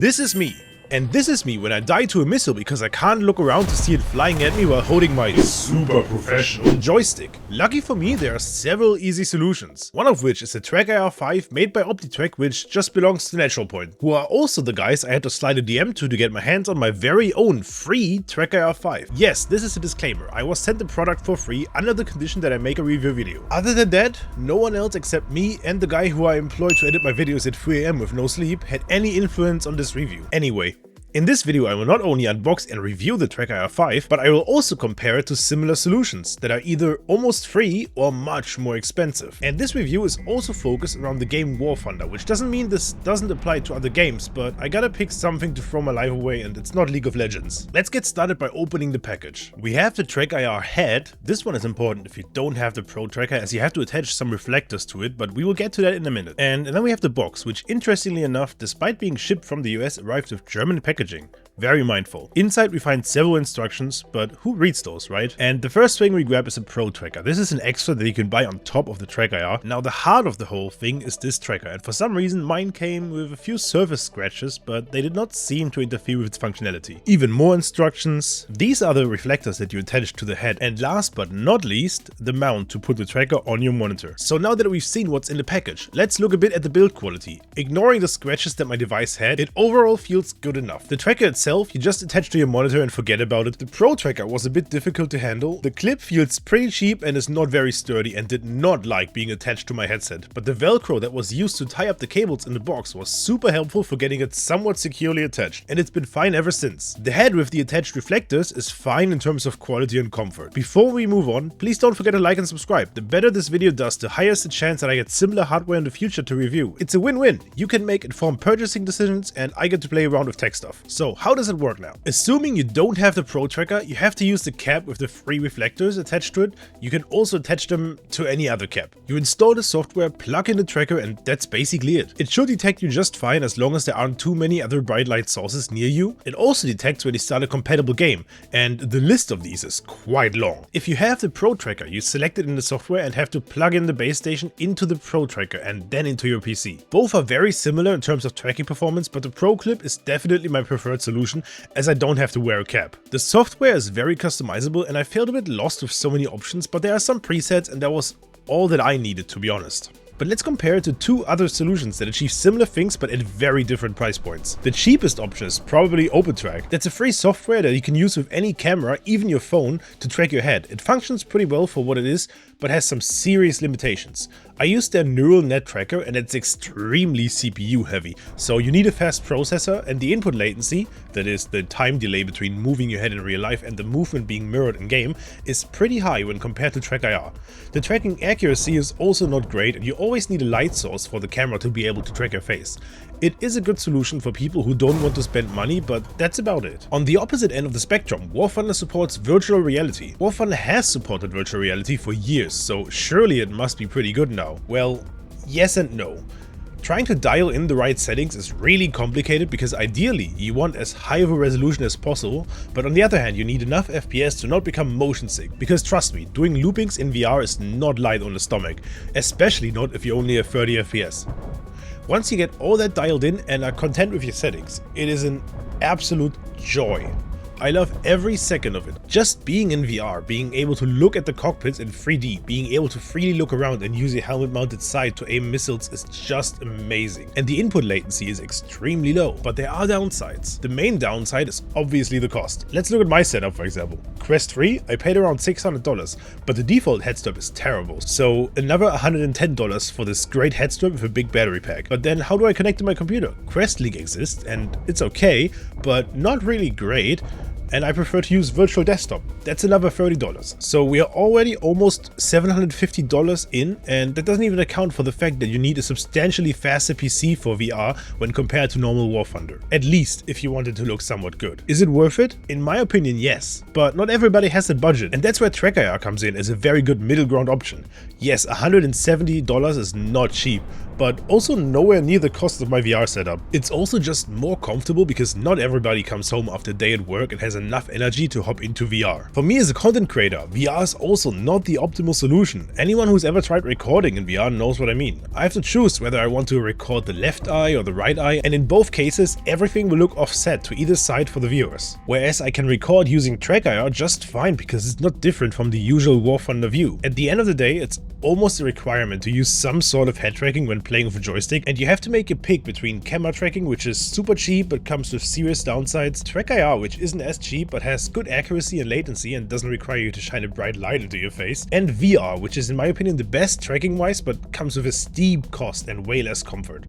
This is me. And this is me when I die to a missile because I can't look around to see it flying at me while holding my super professional joystick. Lucky for me, there are several easy solutions. One of which is the TrackIR 5 made by Opentrack, which just belongs to Natural Point, who are also the guys I had to slide a DM to get my hands on my very own free TrackIR 5. Yes, this is a disclaimer. I was sent the product for free under the condition that I make a review video. Other than that, no one else except me and the guy who I employ to edit my videos at 3 AM with no sleep had any influence on this review. Anyway, in this video I will not only unbox and review the TrackIR 5, but I will also compare it to similar solutions that are either almost free or much more expensive. And this review is also focused around the game War Thunder, which doesn't mean this doesn't apply to other games, but I gotta pick something to throw my life away and it's not League of Legends. Let's get started by opening the package. We have the TrackIR head. This one is important if you don't have the Pro Tracker, as you have to attach some reflectors to it, but we will get to that in a minute. And then we have the box, which interestingly enough, despite being shipped from the US, arrived with German packaging. Very mindful. Inside we find several instructions, but who reads those, right? And the first thing we grab is a Pro Tracker. This is an extra that you can buy on top of the TrackIR. Now the heart of the whole thing is this tracker, and for some reason mine came with a few surface scratches, but they did not seem to interfere with its functionality. Even more instructions. These are the reflectors that you attach to the head, and last but not least, the mount to put the tracker on your monitor. So now that we've seen what's in the package, let's look a bit at the build quality. Ignoring the scratches that my device had, it overall feels good enough. The tracker itself you just attach to your monitor and forget about it. The Pro Tracker was a bit difficult to handle. The clip feels pretty cheap and is not very sturdy and did not like being attached to my headset, but the Velcro that was used to tie up the cables in the box was super helpful for getting it somewhat securely attached, and it's been fine ever since. The head with the attached reflectors is fine in terms of quality and comfort. Before we move on, please don't forget to like and subscribe. The better this video does, the higher is the chance that I get similar hardware in the future to review. It's a win-win. You can make informed purchasing decisions and I get to play around with tech stuff. So how does it work now? Assuming you don't have the Pro Tracker, you have to use the cap with the free reflectors attached to it. You can also attach them to any other cap. You install the software, plug in the tracker, and that's basically it. It should detect you just fine as long as there aren't too many other bright light sources near you. It also detects when you start a compatible game, and the list of these is quite long. If you have the Pro Tracker, you select it in the software and have to plug in the base station into the Pro Tracker and then into your PC. Both are very similar in terms of tracking performance, but the Pro Clip is definitely my preferred solution, as I don't have to wear a cap. The software is very customizable and I felt a bit lost with so many options, but there are some presets and that was all that I needed, to be honest. But let's compare it to two other solutions that achieve similar things but at very different price points. The cheapest option is probably Opentrack. That's a free software that you can use with any camera, even your phone, to track your head. It functions pretty well for what it is, but has some serious limitations. I use their neural net tracker and it's extremely CPU heavy, so you need a fast processor, and the input latency, that is the time delay between moving your head in real life and the movement being mirrored in game, is pretty high when compared to TrackIR. The tracking accuracy is also not great, and you always need a light source for the camera to be able to track your face. It is a good solution for people who don't want to spend money, but that's about it. On the opposite end of the spectrum, War Thunder supports virtual reality. War Thunder has supported virtual reality for years, so surely it must be pretty good now. Well, yes and no. Trying to dial in the right settings is really complicated because ideally you want as high of a resolution as possible, but on the other hand you need enough FPS to not become motion sick, because trust me, doing loopings in VR is not light on the stomach, especially not if you only have 30 FPS. Once you get all that dialed in and are content with your settings, it is an absolute joy. I love every second of it. Just being in VR, being able to look at the cockpits in 3D, being able to freely look around and use a helmet-mounted sight to aim missiles is just amazing. And the input latency is extremely low, but there are downsides. The main downside is obviously the cost. Let's look at my setup, for example. Quest 3, I paid around $600, but the default head strap is terrible, so another $110 for this great head strap with a big battery pack. But then how do I connect to my computer? Quest Link exists, and it's okay, but not really great. And I prefer to use Virtual Desktop. That's another $30. So we are already almost $750 in, and that doesn't even account for the fact that you need a substantially faster PC for VR when compared to normal War Thunder. At least if you want it to look somewhat good. Is it worth it? In my opinion, yes. But not everybody has the budget, and that's where TrackIR comes in as a very good middle ground option. Yes, $170 is not cheap, but also nowhere near the cost of my VR setup. It's also just more comfortable because not everybody comes home after a day at work and has a enough energy to hop into VR. For me as a content creator, VR is also not the optimal solution. Anyone who's ever tried recording in VR knows what I mean. I have to choose whether I want to record the left eye or the right eye, and in both cases everything will look offset to either side for the viewers. Whereas I can record using TrackIR just fine because it's not different from the usual War Thunder view. At the end of the day, it's almost a requirement to use some sort of head tracking when playing with a joystick, and you have to make a pick between camera tracking, which is super cheap but comes with serious downsides, TrackIR, which isn't as cheap but has good accuracy and latency and doesn't require you to shine a bright light into your face, and VR, which is in my opinion the best tracking wise but comes with a steep cost and way less comfort.